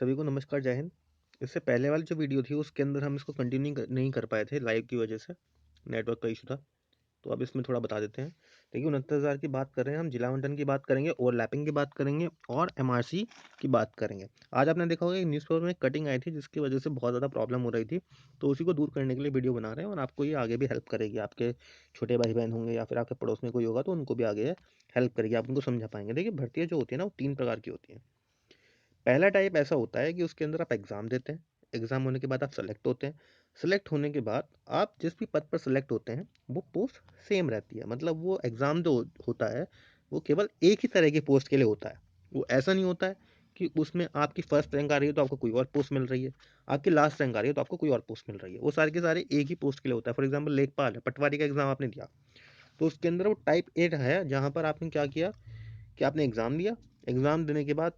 सभी को नमस्कार, जय हिंद। इससे पहले वाली जो वीडियो थी उसके अंदर हम इसको कंटिन्यू नहीं कर पाए थे लाइव की वजह से, नेटवर्क का इशू था। तो अब इसमें थोड़ा बता देते हैं। देखिए 69,000 की बात कर रहे हैं हम, जिला आवंटन की बात करेंगे, ओवरलैपिंग की बात करेंगे और एमआरसी की बात करेंगे। आज आपने देखा होगा न्यूज़पेपर में कटिंग आई थी जिसकी वजह से बहुत ज़्यादा प्रॉब्लम हो रही थी, तो उसी को दूर करने के लिए वीडियो बना रहे हैं और आपको ये आगे भी हेल्प करेगी। आपके छोटे भाई बहन होंगे या फिर आपके पड़ोस में कोई होगा तो उनको भी आगे हेल्प करेगी, आप उनको समझा पाएंगे। देखिए भर्तियाँ जो होती है ना, वो 3 प्रकार की होती हैं। पहला टाइप ऐसा होता है कि उसके अंदर आप एग्ज़ाम देते हैं, एग्ज़ाम होने के बाद आप सेलेक्ट होते हैं। सेलेक्ट होने के बाद आप जिस भी पद पर सेलेक्ट होते हैं वो पोस्ट सेम रहती है। मतलब वो एग्ज़ाम जो होता है वो केवल एक ही तरह की पोस्ट के लिए होता है। वो ऐसा नहीं होता है कि उसमें आपकी फर्स्ट रैंक आ रही है तो आपको कोई और पोस्ट मिल रही है, आपकी लास्ट रैंक आ रही है तो आपको कोई और पोस्ट मिल रही है। वो सारे के सारे एक ही पोस्ट के लिए होता है। फॉर एग्जाम्पल लेखपाल है, पटवारी का एग्ज़ाम आपने दिया तो उसके अंदर वो टाइप 8 है, जहाँ पर आपने क्या किया कि आपने एग्ज़ाम दिया। एग्ज़ाम देने के बाद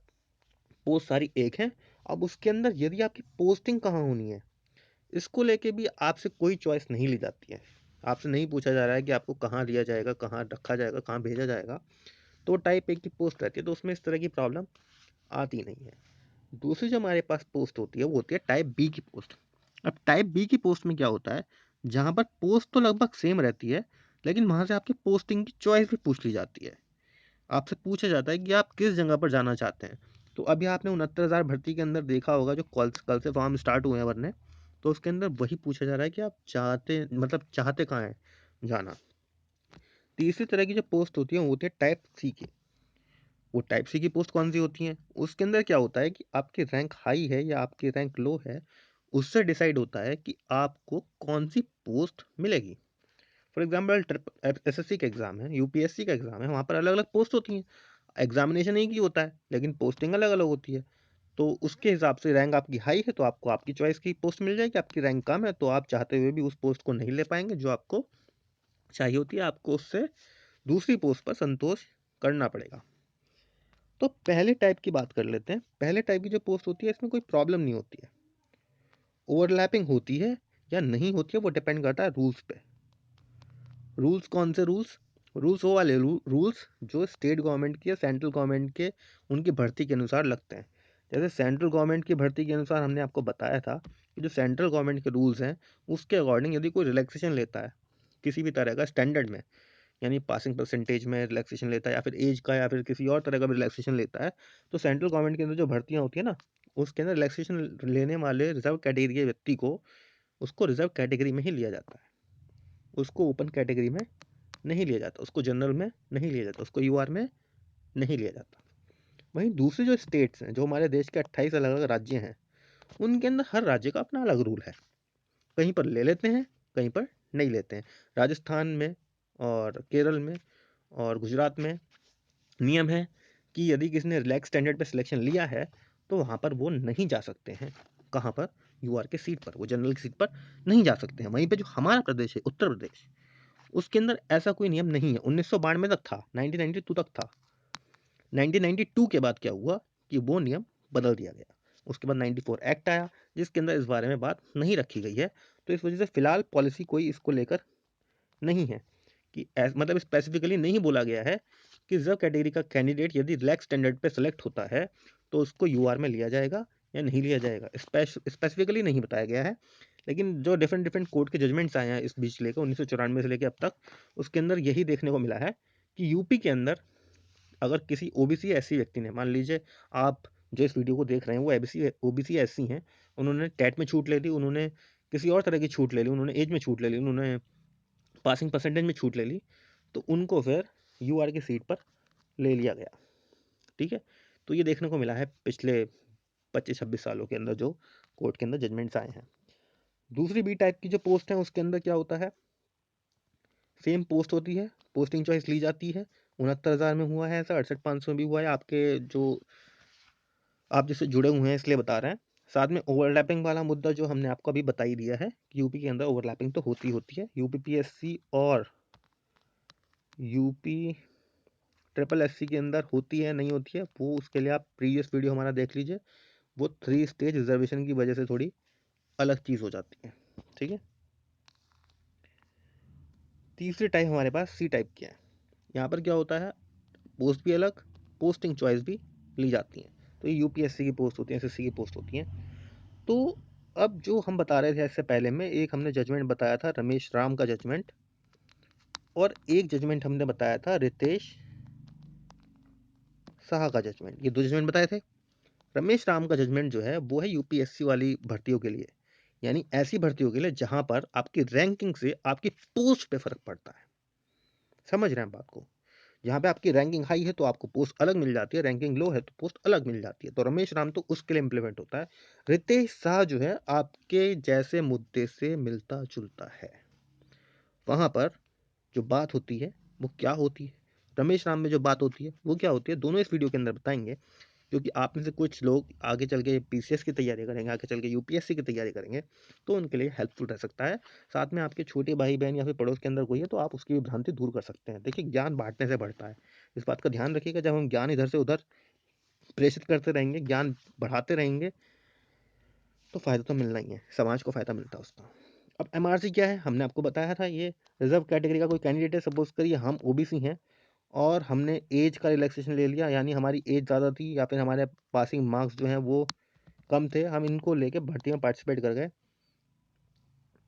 पोस्ट सारी एक है। अब उसके अंदर यदि आपकी पोस्टिंग कहाँ होनी है, इसको लेके भी आपसे कोई चॉइस नहीं ली जाती है। आपसे नहीं पूछा जा रहा है कि आपको कहाँ लिया जाएगा, कहाँ रखा जाएगा, कहाँ भेजा जाएगा। तो टाइप एक की पोस्ट रहती है, तो उसमें इस तरह की प्रॉब्लम आती नहीं है। दूसरी जो हमारे पास पोस्ट होती है वो होती है टाइप बी की पोस्ट। अब टाइप बी की पोस्ट में क्या होता है, जहाँ पर पोस्ट तो लगभग सेम रहती है, लेकिन वहाँ से आपकी पोस्टिंग की चॉइस भी पूछ ली जाती है। आपसे पूछा जाता है कि आप किस जगह पर जाना चाहते हैं। तो अभी आपने 69,000 भर्ती के अंदर देखा होगा, जो कल कल से फॉर्म स्टार्ट हुए हैं भरने, तो उसके अंदर वही पूछा जा रहा है कि आप चाहते कहाँ हैं जाना। तीसरी तरह की जो पोस्ट होती है वो होती है टाइप सी की। वो टाइप सी की पोस्ट कौन सी होती है, उसके अंदर क्या होता है कि आपकी रैंक हाई है या आपकी रैंक लो है, उससे डिसाइड होता है कि आपको कौन सी पोस्ट मिलेगी। फॉर एग्जाम्पल एसएससी का एग्जाम है, यूपीएससी का एग्जाम है, वहाँ पर अलग अलग पोस्ट होती हैं। एग्जामिनेशन एक ही होता है लेकिन पोस्टिंग अलग अलग होती है। तो उसके हिसाब से रैंक आपकी हाई है तो आपको आपकी चॉइस की पोस्ट मिल जाएगी, आपकी रैंक कम है तो आप चाहते हुए भी उस पोस्ट को नहीं ले पाएंगे जो आपको चाहिए होती है, आपको उससे दूसरी पोस्ट पर संतोष करना पड़ेगा। तो पहले टाइप की बात कर लेते हैं। पहले टाइप की जो पोस्ट होती है इसमें कोई प्रॉब्लम नहीं होती है। ओवरलैपिंग होती है या नहीं होती है वो डिपेंड करता है रूल्स पे। रूल्स कौन से रूल्स? रूल्स वो वाले रूल्स जो स्टेट गवर्नमेंट के या सेंट्रल गवर्नमेंट के उनकी भर्ती के अनुसार लगते हैं। जैसे सेंट्रल गवर्नमेंट की भर्ती के अनुसार हमने आपको बताया था कि जो सेंट्रल गवर्नमेंट के रूल्स हैं उसके अकॉर्डिंग यदि कोई रिलैक्सेशन लेता है किसी भी तरह का स्टैंडर्ड में, यानी पासिंग परसेंटेज में रिलैक्सेशन लेता है या फिर एज का या फिर किसी और तरह का भी रिलैक्सेशन लेता है, तो सेंट्रल गवर्नमेंट के अंदर जो भर्तियाँ होती है ना, उसके अंदर रिलैक्सेशन लेने वाले रिजर्व कैटेगरी के व्यक्ति को उसको रिजर्व कैटेगरी में ही लिया जाता है। उसको ओपन कैटेगरी में नहीं लिया जाता, उसको जनरल में नहीं लिया जाता, उसको यूआर में नहीं लिया जाता। वहीं दूसरे जो स्टेट्स हैं, जो हमारे देश के 28 अलग अलग राज्य हैं, उनके अंदर हर राज्य का अपना अलग रूल है। कहीं पर ले लेते हैं, कहीं पर नहीं लेते हैं। राजस्थान में और केरल में और गुजरात में नियम है कि यदि किसी ने रिलैक्स स्टैंडर्ड पे सिलेक्शन लिया है तो वहाँ पर वो नहीं जा सकते हैं। कहाँ पर? यूआर के सीट पर, वो जनरल की सीट पर नहीं जा सकते हैं। वहीं पे जो हमारा प्रदेश है उत्तर प्रदेश, उसके अंदर ऐसा कोई नियम नहीं है। 1992 तक था, 1992 तक था। 1992 के बाद क्या हुआ कि वो नियम बदल दिया गया। उसके बाद 94 एक्ट आया जिसके अंदर इस बारे में बात नहीं रखी गई है। तो इस वजह से फिलहाल पॉलिसी कोई इसको लेकर नहीं है कि मतलब स्पेसिफिकली नहीं बोला गया है कि रिजर्व कैटेगरी का कैंडिडेट यदि रिलैक्स स्टैंडर्ड पे सेलेक्ट होता है तो उसको यूआर में लिया जाएगा या नहीं लिया जाएगा। स्पेसिफिकली नहीं बताया गया है। लेकिन जो डिफरेंट डिफरेंट कोर्ट के जजमेंट्स आए हैं इस बीच लेकर 1994 से लेकर अब तक, उसके अंदर यही देखने को मिला है कि यूपी के अंदर अगर किसी ओबीसी एससी व्यक्ति ने, मान लीजिए आप जो इस वीडियो को देख रहे हैं वो ओबीसी एससी हैं, उन्होंने टेट में छूट ले ली, उन्होंने किसी और तरह की छूट ले ली, उन्होंने एज में छूट ले ली, उन्होंने पासिंग परसेंटेज में छूट ले ली, तो उनको फिर यूआर की सीट पर ले लिया गया। ठीक है, तो ये देखने को मिला है पिछले 25-26 सालों के अंदर जो कोर्ट के अंदर जजमेंट्स आए हैं। दूसरी बी टाइप की जो पोस्ट है उसके अंदर क्या होता है, सेम पोस्ट होती है, पोस्टिंग चॉइस ली जाती है। 69,000 में हुआ है ऐसा, 68,500 में भी हुआ है। आपके जो आप जिससे जुड़े हुए हैं इसलिए बता रहे हैं। साथ में ओवरलैपिंग वाला मुद्दा जो हमने आपको अभी बता ही दिया है कि यूपी के अंदर ओवरलैपिंग तो होती है। यूपीपीएससी और यूपी ट्रिपल एससी के अंदर होती है नहीं होती है, वो उसके लिए आप प्रीवियस वीडियो हमारा देख लीजिए। वो 3 स्टेज रिजर्वेशन की वजह से थोड़ी अलग चीज़ हो जाती है। ठीक है, तीसरी टाइप हमारे पास सी टाइप की है। यहाँ पर क्या होता है, पोस्ट भी अलग, पोस्टिंग चॉइस भी ली जाती है। तो ये यूपीएससी की पोस्ट होती है, एसएससी की पोस्ट होती हैं। तो अब जो हम बता रहे थे इससे पहले में, एक हमने जजमेंट बताया था रमेश राम का जजमेंट, और एक जजमेंट हमने बताया था रितेश साहा का जजमेंट। ये 2 जजमेंट बताए थे। रमेश राम का जजमेंट जो है वो है यूपीएससी वाली भर्तियों के लिए, यानी ऐसी भर्तियों के लिए जहां पर आपकी रैंकिंग से आपकी पोस्ट पे फर्क पड़ता है। समझ रहे हैं बात को? जहाँ पे आपकी रैंकिंग हाई है तो आपको पोस्ट अलग मिल जाती है, रैंकिंग लो है तो पोस्ट अलग मिल जाती है। तो रमेश राम तो उसके लिए इम्प्लीमेंट होता है। रितेश शाह जो है आपके जैसे मुद्दे से मिलता जुलता है। वहां पर जो बात होती है वो क्या होती है, रमेश राम में जो बात होती है वो क्या होती है, दोनों इस वीडियो के अंदर बताएंगे। क्योंकि आप में से कुछ लोग आगे चल के पीसीएस की तैयारी करेंगे, आगे चल के यूपीएससी की तैयारी करेंगे, तो उनके लिए हेल्पफुल रह सकता है। साथ में आपके छोटे भाई बहन या फिर पड़ोस के अंदर कोई है तो आप उसकी भी भ्रांति दूर कर सकते हैं। देखिए, ज्ञान बांटने से बढ़ता है, इस बात का ध्यान रखिएगा। जब हम ज्ञान इधर से उधर प्रेषित करते रहेंगे, ज्ञान बढ़ाते रहेंगे, तो फायदा तो मिलना ही है, समाज को फायदा मिलता है उसका। अब एमआरसी क्या है, हमने आपको बताया था। ये रिजर्व कैटेगरी का कोई कैंडिडेट है, सपोज करिए हम ओबीसी हैं और हमने एज का रिलैक्सेशन ले लिया, यानी हमारी एज ज़्यादा थी या फिर हमारे पासिंग मार्क्स जो हैं वो कम थे, हम इनको लेके भर्ती में पार्टिसिपेट कर गए।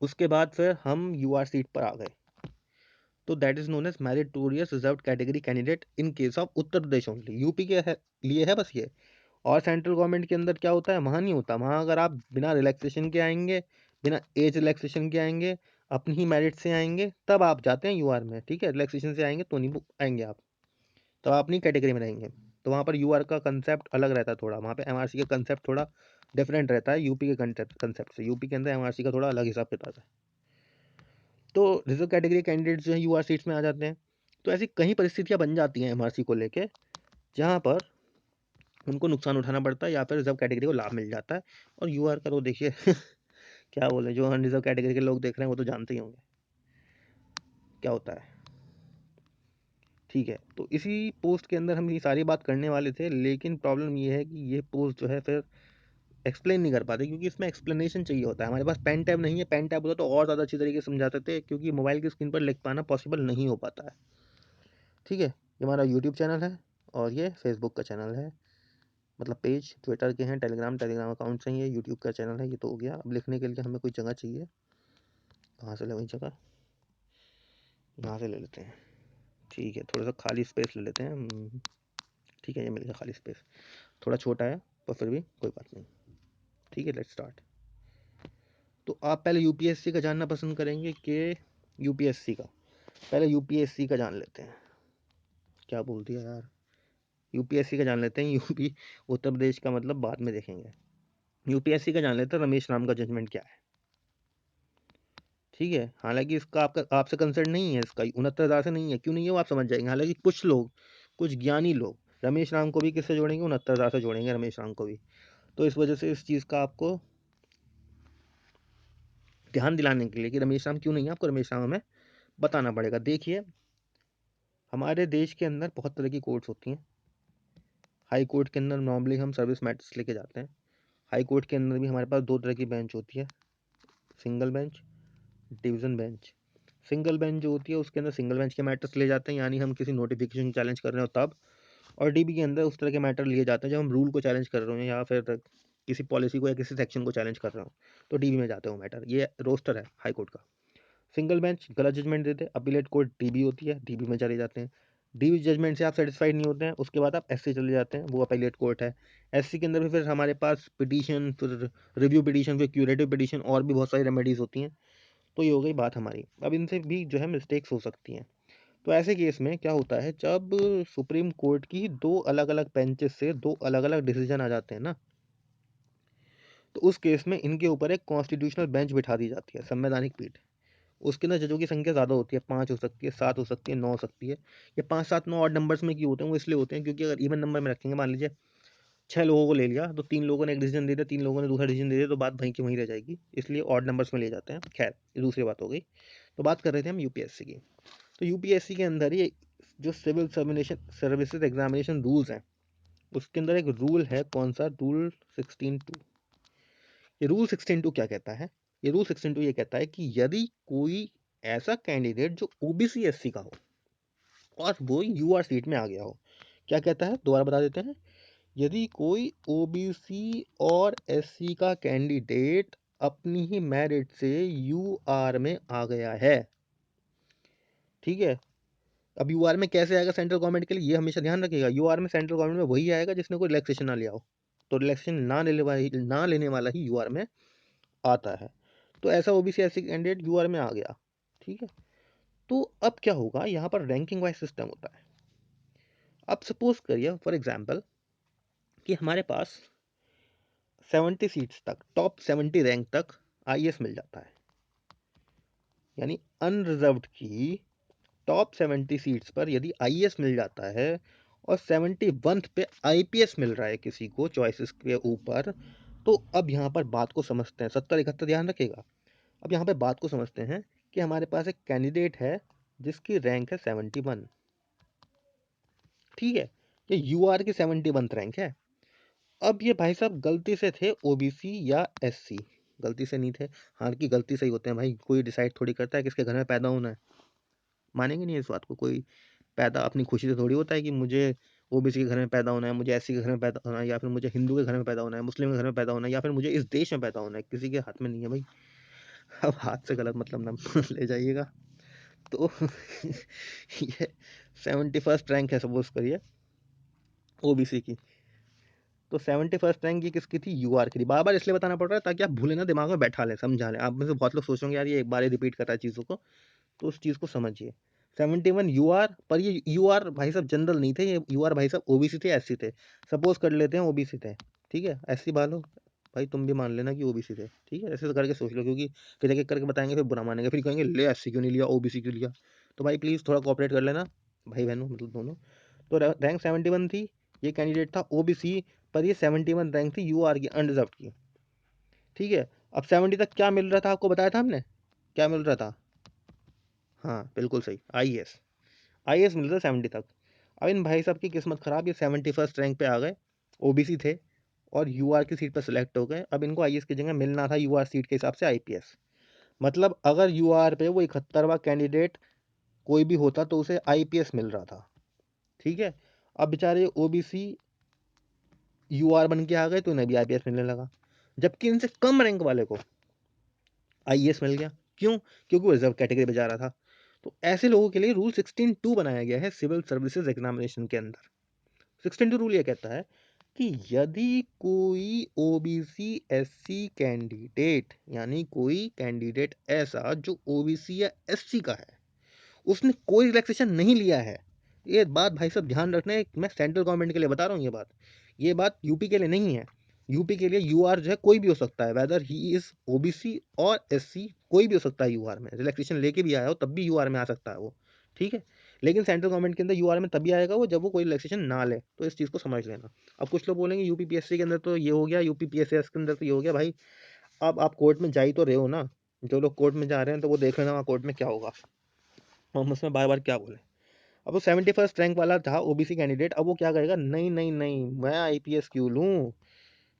उसके बाद फिर हम यूआर सीट पर आ गए, तो that is known as meritorious reserve category candidate in case of Uttar Pradesh only. UP के लिए है बस ये। और सेंट्रल गवर्नमेंट के अंदर क्या होता है, वहाँ नहीं होता। वहाँ अगर आप बिना रिलैक्सेशन के आएंगे, बिना एज रिलैक्सेशन के आएंगे, अपनी ही मेरिट से आएंगे, तब आप जाते हैं यूआर में। ठीक है, रिलैक्सेशन से आएंगे तो नहीं आएंगे आप, तब आप अपनी कैटेगरी में रहेंगे। तो वहाँ पर यूआर का कंसेप्ट अलग रहता है थोड़ा, वहाँ पे एमआरसी का कंसेप्ट थोड़ा डिफरेंट रहता है यूपी के कंसेप्ट से। यूपी के अंदर एमआरसी का थोड़ा अलग हिसाब किताब है। तो रिजर्व कैटेगरी कैंडिडेट्स जो है यूआर सीट्स में आ जाते हैं। तो ऐसी कई परिस्थितियां बन जाती हैं एमआरसी को लेके, जहाँ पर उनको नुकसान उठाना पड़ता है या फिर रिजर्व कैटेगरी को लाभ मिल जाता है। और यूआर का तो देखिए क्या बोले, जो रिजर्व कैटेगरी के लोग देख रहे हैं वो तो जानते ही होंगे क्या होता है। ठीक है, तो इसी पोस्ट के अंदर हम ये सारी बात करने वाले थे, लेकिन प्रॉब्लम ये है कि ये पोस्ट जो है फिर एक्सप्लेन नहीं कर पाते, क्योंकि इसमें एक्सप्लेनेशन चाहिए होता है। हमारे पास पेन टैब नहीं है, पेन टैब होता तो और ज़्यादा अच्छी तरीके से समझाते थे, क्योंकि मोबाइल की स्क्रीन पर लिख पाना पॉसिबल नहीं हो पाता है। ठीक है, ये हमारा यूट्यूब चैनल है और ये फेसबुक का चैनल है, मतलब पेज। ट्विटर के हैं, टेलीग्राम अकाउंट से ही है, यूट्यूब का चैनल है। ये तो हो गया। अब लिखने के लिए हमें कोई जगह चाहिए, कहाँ से ले वही जगह, यहाँ से ले लेते हैं। ठीक है, थोड़ा सा खाली स्पेस ले लेते हैं। ठीक है, ये मिल गया खाली स्पेस, थोड़ा छोटा है पर फिर भी कोई बात नहीं। ठीक है, लेट्स स्टार्ट। तो आप पहले यूपीएससी का जानना पसंद करेंगे कि यूपीएससी का? पहले यूपीएससी का जान लेते हैं। क्या बोल दिया यार, यूपीएससी का जान लेते हैं। यूपी उत्तर प्रदेश का मतलब बाद में देखेंगे। यूपीएससी का जान लेते हैं, रमेश राम का जजमेंट क्या है। ठीक है, हालांकि इसका आपका आपसे कंसर्न नहीं है, इसका 69,000 से नहीं है। क्यों नहीं है वो आप समझ जाएंगे। हालांकि कुछ लोग, कुछ ज्ञानी लोग रमेश राम को भी किससे जोड़ेंगे, 69,000 से जोड़ेंगे रमेश राम को भी। तो इस वजह से इस चीज़ का आपको ध्यान दिलाने के लिए कि रमेश राम क्यों नहीं है, आपको रमेश राम हमें बताना पड़ेगा। देखिए, हमारे देश के अंदर बहुत तरह की कोर्ट्स होती हैं। हाई कोर्ट के अंदर नॉर्मली हम सर्विस मैटर्स लेके जाते हैं। हाई कोर्ट के अंदर भी हमारे पास 2 तरह की बेंच होती है, single bench, division bench. Single bench जो होती है उसके अंदर सिंगल बेंच के मैटर्स ले जाते हैं, यानी हम किसी नोटिफिकेशन चैलेंज कर रहे हो तब। और डीबी के अंदर उस तरह के मैटर लिए जाते हैं जब हम रूल को चैलेंज कर रहे हो या फिर किसी पॉलिसी को या किसी सेक्शन को चैलेंज कर रहे हो, तो डीबी में जाते हो मैटर। ये रोस्टर है हाई कोर्ट का। सिंगल बेंच गलत जजमेंट देते, अपीलेट कोर्ट डीबी होती है, डीबी में चले जाते हैं। डीबी जजमेंट से आप सेटिस्फाइड नहीं होते हैं, उसके बाद आप एससी चले जाते हैं, वो अपीलेट कोर्ट है। एससी के अंदर भी फिर हमारे पास पिटीशन, फिर रिव्यू पिटीशन, फिर क्यूरेटिव पिटीशन, और भी बहुत सारी रेमेडीज होती हैं। तो ये हो गई बात हमारी। अब इनसे भी जो है मिस्टेक्स हो सकती हैं। तो ऐसे केस में क्या होता है, जब सुप्रीम कोर्ट की 2 अलग अलग बेंचेस से 2 अलग अलग डिसीजन आ जाते हैं ना, तो उस केस में इनके ऊपर एक कॉन्स्टिट्यूशनल बेंच बिठा दी जाती है, संवैधानिक पीठ। उसके अंदर जजों की संख्या ज़्यादा होती है, 5 हो सकती है, 7 हो सकती है, 9 हो सकती है। ये 5, 7, 9 ऑड नंबर्स में क्यों होते हैं, वो इसलिए होते हैं क्योंकि अगर इवन नंबर में रखेंगे, मान लीजिए 6 लोगों को ले लिया, तो 3 लोगों ने एक डिसीजन दे दिया, 3 लोगों ने दूसरा डिसीजन दे दिया, तो बात वहीं की वहीं रह जाएगी। इसलिए ऑड नंबर्स में ले जाते हैं। खैर, ये दूसरी बात हो गई। तो बात कर रहे थे हम यूपीएससी की। तो यूपीएससी के अंदर ये जो सिविल सर्विसेज एग्जामिनेशन रूल्स हैं, उसके अंदर एक रूल है। कौन सा रूल? 16(2). ये रूल 16(2) क्या कहता है? ये रूल 16(2) ये कहता है कि यदि कोई ऐसा कैंडिडेट जो ओबीसी एससी का हो और वो यूआर सीट में आ गया हो, क्या कहता है, दोबारा बता देते हैं। यदि कोई ओबीसी और एससी का कैंडिडेट अपनी ही मेरिट से यूआर में आ गया है, ठीक है। अब यूआर में कैसे आएगा सेंट्रल गवर्नमेंट के लिए, ये हमेशा ध्यान रखिएगा। यूआर में सेंट्रल गवर्नमेंट में वही आएगा जिसने कोई रिलैक्सेशन ना लिया हो, तो रिलैक्सेशन ना लेने वाला ही यूआर में आता है। तो ऐसा ओबीसी एससी कैंडिडेट यूआर में आ गया, ठीक है। तो अब क्या होगा, यहाँ पर रैंकिंग वाइज सिस्टम होता है। अब सपोज करिए फॉर एग्जाम्पल कि हमारे पास 70 सीट्स तक, टॉप 70 रैंक तक आईएएस मिल जाता है, यानी अनरिजर्व्ड की टॉप 70 सीट्स पर यदि आईएएस मिल जाता है और 71 पे आईपीएस मिल रहा है किसी को चॉइसेस के ऊपर, तो अब यहाँ पर बात को समझते हैं। 70 71 ध्यान रखेगा। अब यहाँ पे बात को समझते हैं कि हमारे पास एक कैंडिडेट है जिसकी रैंक है 71, ठीक है। ये यूआर की 71 रैंक है। अब ये भाई साहब गलती से थे ओबीसी या एससी, गलती से नहीं थे। हर की गलती से ही होते हैं भाई, कोई डिसाइड थोड़ी करता है किसके घर में पैदा होना है, मानेंगे नहीं इस बात को। कोई पैदा अपनी खुशी से थोड़ी होता है कि मुझे ओबीसी के घर में पैदा होना है, मुझे एससी के घर में पैदा होना है, या फिर मुझे हिंदू के घर में पैदा होना है, मुस्लिम के घर में पैदा होना है, या फिर मुझे इस देश में पैदा होना है। किसी के हाथ में नहीं है भाई। अब हाथ से गलत मतलब ना ले जाइएगा। तो ये 71st रैंक है सपोज करिए ओबीसी की। तो 71st रैंक ये किसकी थी, यूआर की थी। बार बार इसलिए बताना पड़ रहा है ताकि आप भूले ना, दिमाग में बैठा लें, समझा लें। आप में से बहुत लोग सोचेंगे यार ये एक बार ही रिपीट कर रहा है चीज़ों को, तो उस चीज़ को समझिए। 71 यूआर, पर ये यूआर भाई साहब जनरल नहीं थे, ये यूआर भाई साहब ओबीसी थे, एससी थे। सपोज कर लेते हैं ओबीसी थे, ठीक है। एससी वालों भाई तुम भी मान लेना कि ओबीसी थे, ठीक है। ऐसे करके सोच लो, क्योंकि फिर एक एक करके बताएंगे फिर बुरा मानेंगे, फिर कहेंगे ले एससी क्यों नहीं लिया, ओबीसी क्यों लिया। तो भाई प्लीज़ थोड़ा कोऑपरेट कर लेना भाई बहनों, मतलब दोनों। तो रैंक 71 थी, ये कैंडिडेट था ओबीसी, पर ये 71 रैंक थी यूआर की, अनरिजर्व की, ठीक है। अब 70 तक क्या मिल रहा था, आपको बताया था हमने क्या मिल रहा था। हाँ बिल्कुल सही, आईएएस। आईएएस मिल रहा था 70 तक। अब इन भाई साहब की किस्मत खराब, ये 71st रैंक पे आ गए, ओबीसी थे और यूआर की सीट पर सिलेक्ट हो गए। अब इनको आईएएस की जगह मिलना था यूआर सीट के हिसाब से आईपीएस। मतलब अगर यूआर पे वो 71वां कैंडिडेट कोई भी होता तो उसे आईपीएस मिल रहा था, ठीक है। अब बेचारे ओबीसी यूआर बन के आ गए तो इन्हें भी आईपीएस मिलने लगा, जबकि इनसे कम रैंक वाले को आईएएस मिल गया। क्यों? क्योंकि वो रिजर्व कैटेगरी में जा रहा था। तो ऐसे लोगों के लिए रूल 16(2) बनाया गया है सिविल सर्विसेज एग्जामिनेशन के अंदर। 16(2) रूल ये कहता है कि यदि कोई ओबीसी एससी कैंडिडेट, यानी कोई कैंडिडेट ऐसा जो ओबीसी या एससी का है, उसने कोई रिलैक्सेशन नहीं लिया है। ये बात भाई साहब ध्यान रखना है, मैं सेंट्रल गवर्नमेंट के लिए बता रहा हूँ ये बात यूपी के लिए नहीं है। यूपी के लिए यूआर जो है कोई भी हो सकता है, वेदर ही इज ओबीसी और एससी, कोई भी हो सकता है यूआर में, रिलैक्सेशन लेके भी आया हो तब भी यूआर में आ सकता है वो, ठीक है। लेकिन सेंट्रल गवर्नमेंट के अंदर यूआर में तभी आएगा वो जब वो कोई रिलैक्सेशन ना ले, तो इस चीज़ को समझ लेना। अब कुछ लोग बोलेंगे यूपीपीएससी के अंदर तो ये हो गया, यूपीपीएससी के अंदर तो ये हो गया। भाई अब आप कोर्ट में जा ही तो रहे हो ना, जो लोग कोर्ट में जा रहे हैं तो वो देख लेना वहाँ कोर्ट में क्या होगा, हम उसमें बार बार क्या बोले। अब वो 71st रैंक वाला था ओबीसी कैंडिडेट, अब वो क्या करेगा, नहीं नहीं नहीं, मैं आईपीएस क्यों लूँ,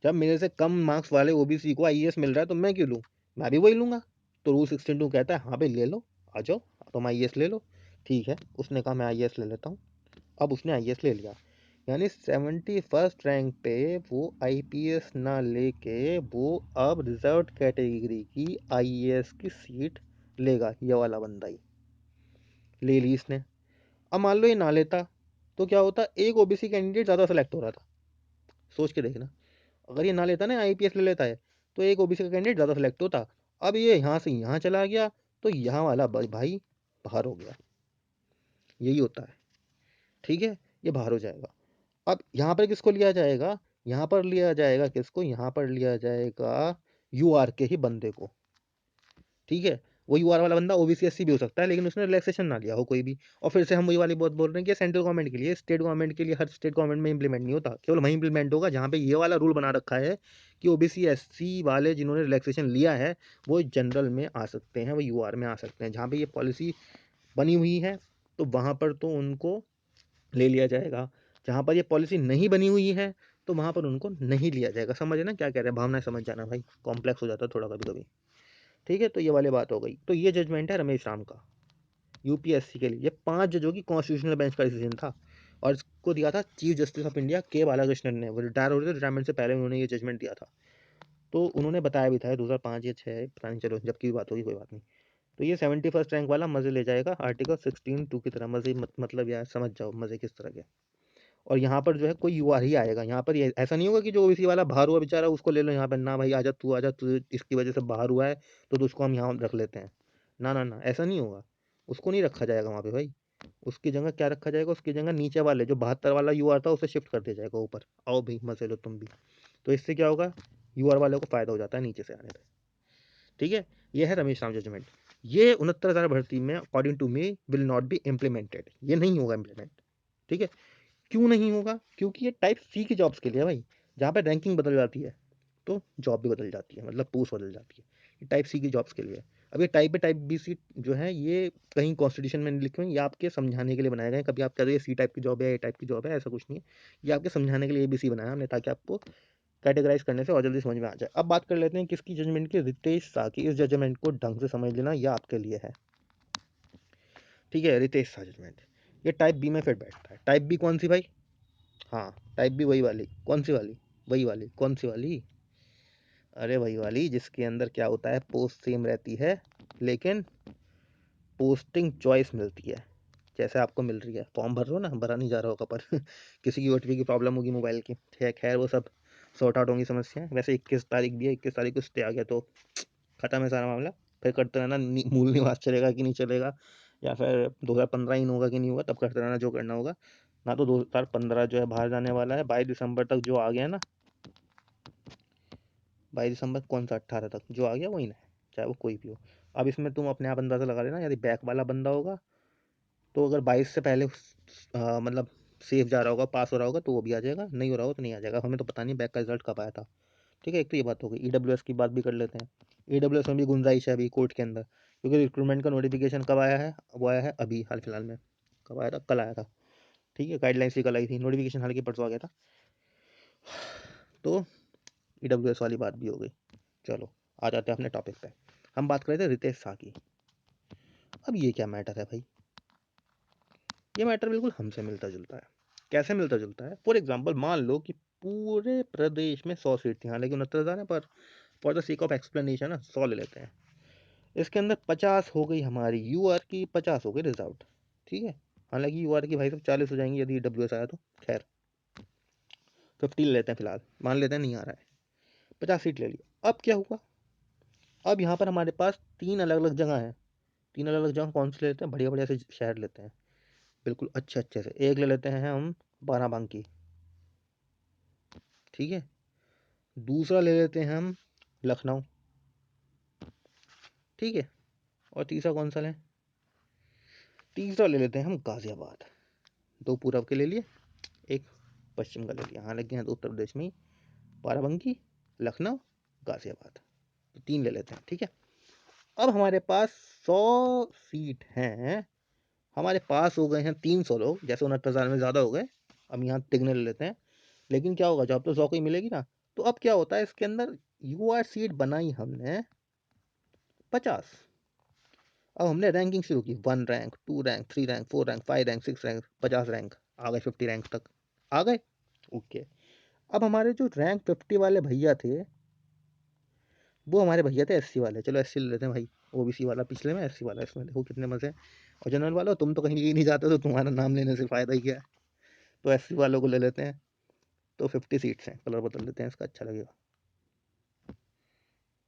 जब मेरे से कम मार्क्स वाले ओबीसी को आईएएस मिल रहा है तो मैं क्यों लूँ, मैं भी वही लूँगा। तो रूल 16(2) कहता है हाँ भाई ले लो, आ जाओ तुम आईएएस ले लो, ठीक है। उसने कहा मैं आईएएस ले लेता हूँ, अब उसने आईएएस ले लिया। यानी 71st रैंक पे वो आईपीएस ना लेके वो अब रिजर्व कैटेगरी की आईएएस की सीट लेगा, ये वाला बंदा ही ले ली इसने। अब मान लो ये ना लेता तो क्या होता, एक ओबीसी कैंडिडेट ज़्यादा सेलेक्ट हो रहा था। सोच के देखना, अगर ये ना लेता ना, आईपीएस ले लेता है, तो एक ओबीसी का कैंडिडेट ज़्यादा सेलेक्ट होता। अब ये यहाँ से यहाँ चला गया तो यहाँ वाला भाई बाहर हो गया, यही होता है, ठीक है। ये बाहर हो जाएगा। अब यहाँ पर किसको लिया जाएगा, यहाँ पर लिया जाएगा किसको, यहाँ पर लिया जाएगा यूआर के ही बंदे को, ठीक है। वो यूआर वाला बंदा ओबीसी एससी भी हो सकता है लेकिन उसने रिलैक्सेशन ना लिया हो कोई भी। और फिर से हम वही वाली बात बोल रहे हैं कि सेंट्रल गवर्नमेंट के लिए, स्टेट गवर्नमेंट के लिए हर स्टेट गवर्नमेंट में इंप्लीमेंट नहीं होता, केवल वहीं इंप्लीमेंट होगा जहाँ पे ये वाला रूल बना रखा है कि ओबीसी एससी वाले जिन्होंने रिलैक्सेशन लिया है वो जनरल में आ सकते हैं, वो यूआर में आ सकते हैं। जहाँ पे ये पॉलिसी बनी हुई है तो वहाँ पर तो उनको ले लिया जाएगा, जहाँ पर ये पॉलिसी नहीं बनी हुई है तो वहाँ पर उनको नहीं लिया जाएगा। समझ ना क्या कह रहे हैं, भावनाएं समझ जाना भाई, कॉम्प्लेक्स हो जाता है थोड़ा कभी कभी, ठीक है। तो ये वाली बात हो गई। तो ये जजमेंट है रमेश राम का यूपीएससी के लिए, ये 5 जजों की कॉन्स्टिट्यूशनल बेंच का डिसीजन था। और इसको दिया था चीफ जस्टिस ऑफ इंडिया के बालाकृष्णन ने। वो रिटायर हो रहे थे, रिटायरमेंट से पहले उन्होंने ये जजमेंट दिया था। तो उन्होंने बताया भी था 2005 या 6 पता नहीं, चलो जब की भी बात होगी कोई बात नहीं। तो ये 71st रैंक वाला मजे ले जाएगा आर्टिकल 16(2) की तरह। मजे मतलब यार समझ जाओ मजे किस तरह के। और यहाँ पर जो है कोई यूआर ही आएगा। यहाँ पर ये ऐसा नहीं होगा कि जो ओबीसी वाला बाहर हुआ बेचारा उसको ले लो यहाँ पर, ना भाई आजा तू इसकी वजह से बाहर हुआ है तो उसको हम यहाँ रख लेते हैं। ना ना ना, ऐसा नहीं होगा। उसको नहीं रखा जाएगा वहाँ पे भाई। उसकी जगह क्या रखा जाएगा, उसकी जगह नीचे वाले जो 72 वाला यूआर था उसे शिफ्ट कर दिया जाएगा ऊपर। आओ भाई मजे लो तुम भी। तो इससे क्या होगा, यूआर वाले को फायदा हो जाता है नीचे से आने पे। ठीक है, ये है रमेश राम जजमेंट। ये 69,000 भर्ती में according to me will not be implemented. ये नहीं होगा इम्प्लीमेंट। ठीक है, क्यों नहीं होगा, क्योंकि ये टाइप सी की जॉब्स के लिए है भाई, जहाँ पे रैंकिंग बदल जाती है तो जॉब भी बदल जाती है, मतलब पोस्ट बदल जाती है। ये टाइप सी की जॉब्स के लिए है। अब ये type A type B C जो है ये कहीं कॉन्स्टिट्यूशन में नहीं लिखे हुए, ये आपके समझाने के लिए बनाए गए। कभी आप कह दो ये सी टाइप की जॉब है, ए टाइप की जॉब है, ऐसा कुछ नहीं है। ये आपके समझाने के लिए ABC बनाया हमने, ताकि आपको कैटेगराइज करने से और जल्दी समझ में आ जाए। अब बात कर लेते हैं किसकी जजमेंट की, रितेश शाह की। इस जजमेंट को ढंग से समझ लेना, यह आपके लिए है। ठीक है, रितेश शाह जजमेंट, ये टाइप बी में फिट बैठता है। टाइप बी कौन सी भाई? हाँ, टाइप बी वही वाली। कौन सी वाली? वही वाली। कौन सी वाली? अरे वही वाली जिसके अंदर क्या होता है, पोस्ट सेम रहती है लेकिन पोस्टिंग चॉइस मिलती है। जैसे आपको मिल रही है, फॉर्म भर रहे हो ना, भरा नहीं जा रहा होगा पर किसी की OTP की प्रॉब्लम होगी मोबाइल की, खैर वो सब सॉर्ट आउट होंगी समस्याएं। वैसे 21 तारीख भी है, 21 तारीख को स्टे आ गया तो खत्म है सारा मामला। फिर करते रहना, मूल निवास चलेगा कि नहीं चलेगा, या फिर 2015 इन होगा कि नहीं होगा, तब करते रहना जो करना होगा। ना तो 2015 जो है बाहर जाने वाला है 22 दिसंबर तक, जो आ गया ना 22 दिसंबर, कौन सा 18 तक जो आ गया वही ना है, चाहे वो कोई भी हो। अब इसमें तुम अपने आप अंदाजा लगा लेना, यदि बैक वाला बंदा होगा तो अगर 22 से पहले मतलब सेफ जा रहा होगा, पास हो रहा होगा तो वो भी आ जाएगा, नहीं हो रहा होगा तो नहीं आ जाएगा। हमें तो पता नहीं बैक का रिजल्ट कब आया था। ठीक है, एक तो ये बात हो गई। EWS की बात भी कर लेते हैं। EWS में भी गुंजाइश है अभी कोर्ट के अंदर, क्योंकि रिक्रूटमेंट का नोटिफिकेशन कब आया है, वो आया है अभी हाल फिलहाल में। कब आया था? कल आया था। ठीक है, गाइडलाइंस भी कल आई थी, नोटिफिकेशन हालांकि परसों आ गया था। तो EWS वाली बात भी हो गई। चलो आ जाते हैं अपने टॉपिक पे। हम बात कर रहे थे रितेश शाह की। अब ये क्या मैटर है भाई, ये मैटर बिल्कुल हमसे मिलता जुलता है। कैसे मिलता जुलता है? फॉर एग्जाम्पल मान लो कि पूरे प्रदेश में 100 सीट थी, हालांकि 69,000 है पर for the sake of explanation ना 100 ले लेते हैं। इसके अंदर 50 हो गई हमारी यूआर की, 50 हो गई रिजर्व्ड। ठीक है, हालांकि यूआर की भाई सब 40 हो जाएंगी यदि EWS आया तो। खैर 50 ले लेते हैं फिलहाल, मान लेते हैं नहीं आ रहा है। 50 सीट ले ली। अब क्या हुआ, अब यहाँ पर हमारे पास 3 अलग अलग जगह हैं। 3 अलग अलग जगह कौन से लेते हैं? बढ़िया बढ़िया से शहर लेते हैं, बिल्कुल अच्छे अच्छे से। एक ले लेते हैं हम बाराबंकी। ठीक है, दूसरा ले लेते हैं हम लखनऊ। ठीक है, और तीसरा कौन सा लें? तीसरा ले लेते हैं हम गाजियाबाद। 2 पूरब के ले लिए, एक पश्चिम का ले लिया। हालांकि यहाँ तो उत्तर प्रदेश में ही बाराबंकी, लखनऊ, गाजियाबाद, तो 3 ले लेते हैं। ठीक है, अब हमारे पास 100 सीट हैं। हमारे पास हो गए हैं 300 लोग, जैसे 69,000 में ज़्यादा हो गए। अब यहाँ तिगने ले लेते हैं। लेकिन क्या होगा, जॉब तो 100 को ही मिलेगी ना। तो अब क्या होता है, इसके अंदर यूआर सीट बनाई हमने 50। अब हमने रैंकिंग शुरू की, 1 rank, 2 rank, 3 rank, 4 rank, 5 rank, 6 rank, 50 rank, आ गए 50 रैंक तक आ गए। ओके, अब हमारे जो रैंक 50 वाले भैया थे वो हमारे भैया थे SC वाले। चलो SC ले लेते हैं भाई, OBC वाला पिछले में, SC वाला इसमें, देखो कितने मजे हैं। और जनरल वालों तुम तो कहीं नहीं जाते तो तुम्हारा नाम लेने से फ़ायदा ही क्या है। तो SC वालों को ले लेते हैं। तो 50 सीट्स हैं, कलर बदल देते हैं इसका, अच्छा लगेगा।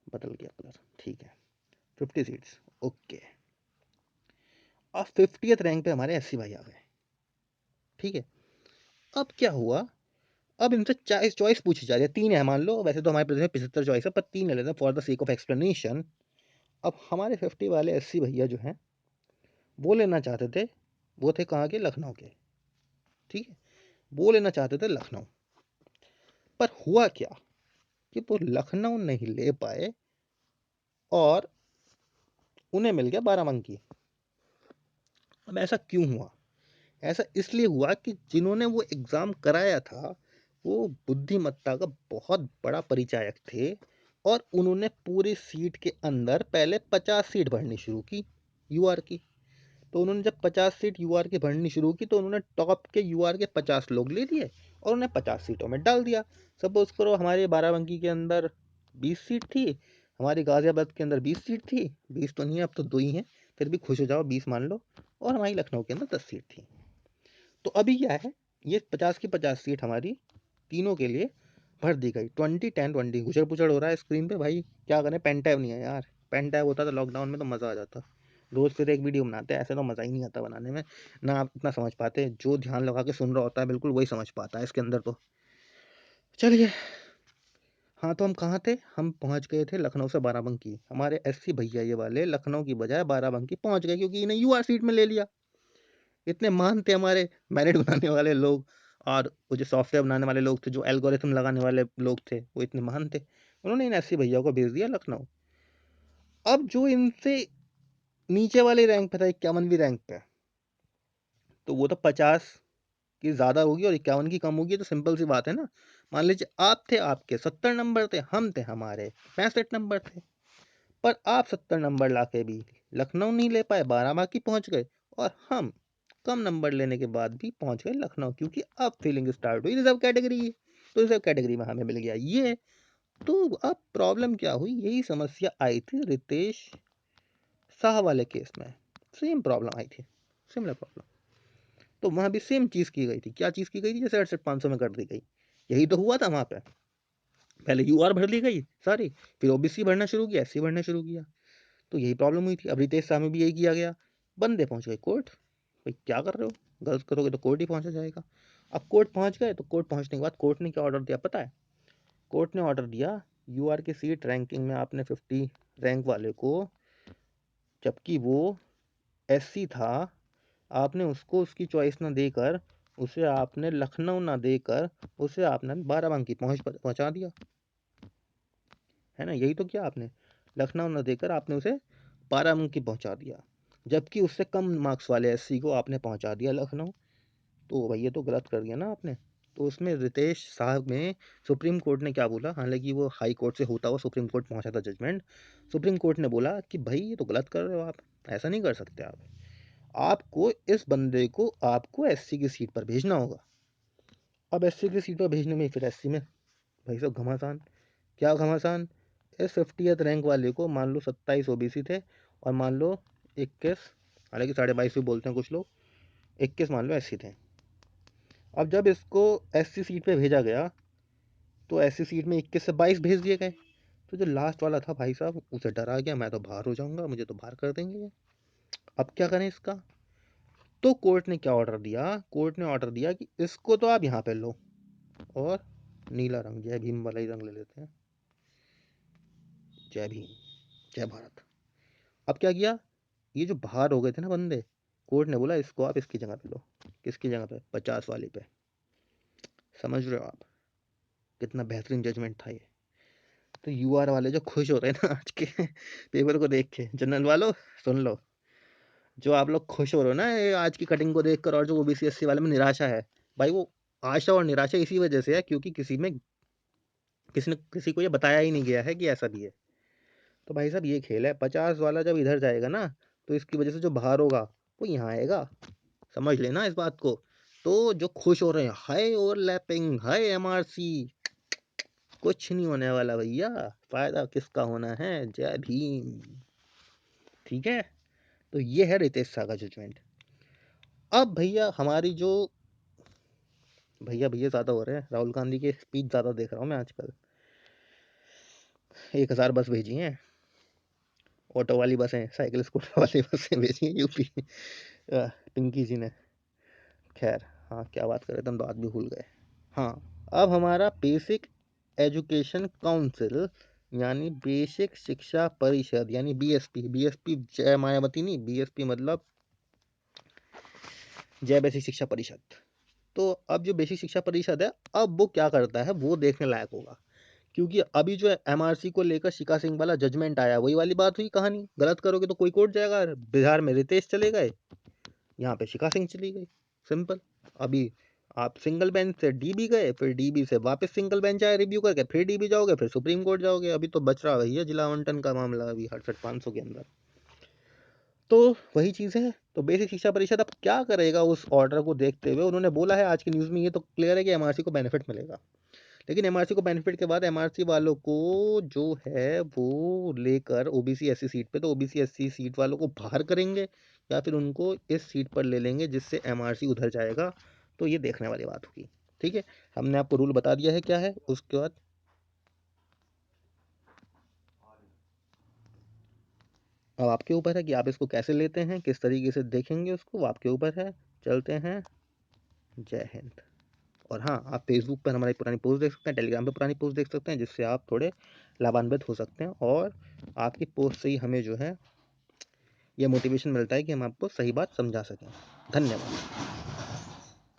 बदल गया कलर, ठीक है। 50 सीट्स, ओके। अब 50th रैंक पे हमारे SC भाई आ गए। ठीक है, अब क्या हुआ, अब इनसे चॉइस पूछी जा रही है। 3 है मान लो, वैसे तो हमारे प्रदेश में 75 चॉइस है, पर 3 ले लेते हैं for the sake of explanation. अब हमारे 50 वाले SC भैया जो हैं वो लेना चाहते थे, वो थे कहाँ के, लखनऊ के। ठीक है, वो लेना चाहते थे लखनऊ। पर हुआ क्या कि वो लखनऊ नहीं ले पाए और उन्हें मिल गया बाराबंकी। अब ऐसा क्यों हुआ? ऐसा इसलिए हुआ कि जिन्होंने वो एग्ज़ाम कराया था वो बुद्धिमत्ता का बहुत बड़ा परिचायक थे, और उन्होंने पूरी सीट के अंदर पहले 50 सीट भरनी शुरू की यूआर की। तो उन्होंने जब 50 सीट यूआर की भरनी शुरू की तो उन्होंने टॉप के यूआर के 50 लोग ले लिए और उन्हें 50 सीटों में डाल दिया। सपोज करो हमारे बाराबंकी के अंदर 20 सीट थी, हमारी गाजियाबाद के अंदर 20 सीट थी, 20 तो नहीं है अब तो 2 ही हैं, फिर भी खुश हो जाओ 20 मान लो, और हमारी लखनऊ के अंदर 10 सीट थी। तो अभी क्या है, ये 50 की 50 सीट हमारी तीनों के लिए भर दी गई। 20-10-20 गुजर पुचड़ हो रहा है स्क्रीन पे भाई, क्या करें, पेन टैब नहीं है यार, पेन टैब होता तो लॉकडाउन में तो मज़ा आ जाता, रोज़ फिर एक वीडियो बनाते हैं, ऐसे तो मज़ा ही नहीं आता बनाने में, ना आप इतना समझ पाते, जो ध्यान लगा के सुन रहा होता है बिल्कुल वही समझ पाता है इसके अंदर। तो चलिए, हाँ तो हम कहाँ थे, हम पहुँच गए थे लखनऊ से बाराबंकी। हमारे एससी भैया ये वाले लखनऊ की बजाय बाराबंकी पहुँच गए क्योंकि इन्हें यूआर सीट में ले लिया। इतने महान थे हमारे मेरिट बनाने वाले लोग, और वो जो सॉफ्टवेयर बनाने वाले लोग थे, जो एल्गोरिथम लगाने वाले लोग थे, वो इतने महान थे, उन्होंने इन एससी भैया को भेज दिया लखनऊ। अब जो इनसे नीचे वाले रैंक पे था, 51वीं रैंक पे, तो वो तो 50 की ज़्यादा होगी और 51 की कम होगी, तो सिंपल सी बात है ना। मान लीजिए आप थे, आपके 70 नंबर थे, हम थे, हमारे 65 नंबर थे, पर आप 70 नंबर लाके भी लखनऊ नहीं ले पाए, बाराबंकी पहुंच गए, और हम कम नंबर लेने के बाद भी पहुंच गए लखनऊ, क्योंकि अब फीलिंग स्टार्ट हुई रिजर्व कैटेगरी की, तो रिजर्व कैटेगरी में हमें मिल गया ये। तो अब प्रॉब्लम क्या हुई, यही समस्या आई थी रितेश शाह वाले केस में, सेम प्रॉब्लम आई थी, सिमिलर प्रॉब्लम। तो वहां भी सेम चीज की गई थी, क्या चीज की गई थी, जैसे 68,500 में कर दी गई, यही तो हुआ था वहां पे। पहले यूआर भर ली गई सारी, फिर ओबीसी भरना शुरू किया, एससी भरना शुरू किया, तो यही प्रॉब्लम हुई थी। अब रितेश शाह में भी यही किया गया, बंदे पहुंच गए कोर्ट, भाई क्या कर रहे हो, गलत करोगे तो कोर्ट ही पहुंचा जाएगा। अब कोर्ट पहुंच गए, तो कोर्ट पहुंचने के बाद कोर्ट ने क्या ऑर्डर दिया पता है, कोर्ट ने ऑर्डर दिया यूआर की सीट रैंकिंग में आपने 50 रैंक वाले को, जबकि वो एससी था, आपने उसको उसकी चॉइस ना देकर, उसे आपने लखनऊ ना देकर, उसे आपने बाराबंकी पहुंचा दिया, है ना, यही तो किया आपने, लखनऊ ना देकर आपने उसे बाराबंकी पहुंचा दिया, जबकि उससे कम मार्क्स वाले एससी को आपने पहुंचा दिया लखनऊ। तो भाई ये तो गलत कर दिया ना आपने। तो उसमें रितेश साहब में सुप्रीम कोर्ट ने क्या बोला, हालांकि वो हाई कोर्ट से होता हुआ सुप्रीम कोर्ट पहुंचा था जजमेंट, सुप्रीम कोर्ट ने बोला कि भाई ये तो गलत कर रहे हो आप, ऐसा नहीं कर सकते आप, आपको इस बंदे को आपको एससी की सीट पर भेजना होगा। अब एससी की सीट पर भेजने में फिर एससी में भाई साहब घमासान, क्या घमासान, इस 50th रैंक वाले को मान लो 27 ओबीसी थे, और मान लो 21, हालांकि 22.5 भी बोलते हैं कुछ लोग, 21 मान लो एससी थे। अब जब इसको एससी सीट पे भेजा गया, तो एससी सीट में 21 से 22 भेज दिए गए, तो जो लास्ट वाला था भाई साहब उसे डरा गया, मैं तो बाहर हो जाऊंगा, मुझे तो बाहर कर देंगे ये, अब क्या करें इसका। तो कोर्ट ने क्या ऑर्डर दिया, कोर्ट ने ऑर्डर दिया कि इसको तो आप यहाँ पे लो, और नीला रंग, जय भीम वाला ही रंग ले लेते हैं, जय भीम, जय भारत। अब क्या किया, ये जो बाहर हो गए थे ना बंदे, कोर्ट ने बोला इसको आप इसकी जगह पे लो, किसकी जगह पे, 50 वाली पे। समझ रहे हो आप कितना बेहतरीन जजमेंट था ये। तो यूआर वाले जो खुश हो रहे हैं ना आज के पेपर को देख के, जनरल वालों सुन लो, जो आप लोग खुश हो रहे हो ना ये आज की कटिंग को देखकर, और जो ओबीसी एससी वाले में निराशा है, भाई वो आशा और निराशा इसी वजह से है क्योंकि किसी ने किसी को ये बताया ही नहीं गया है कि ऐसा भी है। तो भाई साहब ये खेल है, 50 वाला जब इधर जाएगा ना, तो इसकी वजह से जो बाहर होगा वो यहाँ आएगा, समझ लेना इस बात को। तो जो खुश हो रहे हैं, हाय ओवरलैपिंग, हाय एमआरसी, कुछ नहीं होने वाला भैया, फायदा किसका होना है, जय भीम। ठीक है, तो ये है रितेश शाह का जजमेंट। अब भैया हमारी जो, भैया भैया ज़्यादा हो रहे हैं, राहुल गांधी के स्पीच ज़्यादा देख रहा हूँ मैं आजकल, 1000 बस भेजी हैं, ऑटो वाली बसें, साइकिल स्कूटर वाली बसें भेजी हैं यूपी पिंकी जी ने। खैर, हाँ क्या बात कर रहे थे हम, बात भी भूल गए। हाँ, अब हमारा बेसिक एजुकेशन काउंसिल, यानी बेसिक शिक्षा परिषद, यानी बीएसपी, बीएसपी जय मायावती नहीं, बीएसपी मतलब जय बेसिक शिक्षा परिषद। तो अब जो बेसिक शिक्षा परिषद है, अब वो क्या करता है वो देखने लायक होगा, क्योंकि अभी जो एमआरसी को लेकर शिखा सिंह वाला जजमेंट आया, वही वाली बात हुई कहानी, गलत करोगे तो कोई कोर्ट जाएगा, बिहार में रितेश चले गए, यहाँ पे शिखा सिंह चली गई, सिंपल। अभी आप सिंगल बेंच से डीबी गए, फिर डीबी से वापस सिंगल बेंच आए रिव्यू करके, फिर डीबी जाओगे, फिर सुप्रीम कोर्ट जाओगे, अभी तो बच रहा भैया जिला आवंटन का मामला अभी 68,500 के अंदर। तो वही चीज़ है। तो बेसिक शिक्षा परिषद अब क्या करेगा उस ऑर्डर को देखते हुए? उन्होंने बोला है आज की न्यूज़ में, ये तो क्लियर है कि एमआरसी को बेनिफिट मिलेगा। लेकिन एमआरसी को बेनिफिट के बाद एमआरसी वालों को जो है वो लेकर ओबीसी एससी सीट पे, तो ओबीसी एससी सीट वालों को बाहर करेंगे या फिर उनको इस सीट पर ले लेंगे जिससे एमआरसी उधर जाएगा। तो ये देखने वाली बात होगी। ठीक है, हमने आपको रूल बता दिया है क्या है। उसके बाद अब आपके ऊपर है कि आप इसको कैसे लेते हैं, किस तरीके से देखेंगे उसको, वो आपके ऊपर है। चलते हैं। जय हिंद। और हाँ, आप फेसबुक पर हमारी पुरानी पोस्ट देख सकते हैं, टेलीग्राम पे पुरानी पोस्ट देख सकते हैं, जिससे आप थोड़े लाभान्वित हो सकते हैं। और आपकी पोस्ट से ही हमें जो है ये मोटिवेशन मिलता है कि हम आपको सही बात समझा सकें। धन्यवाद।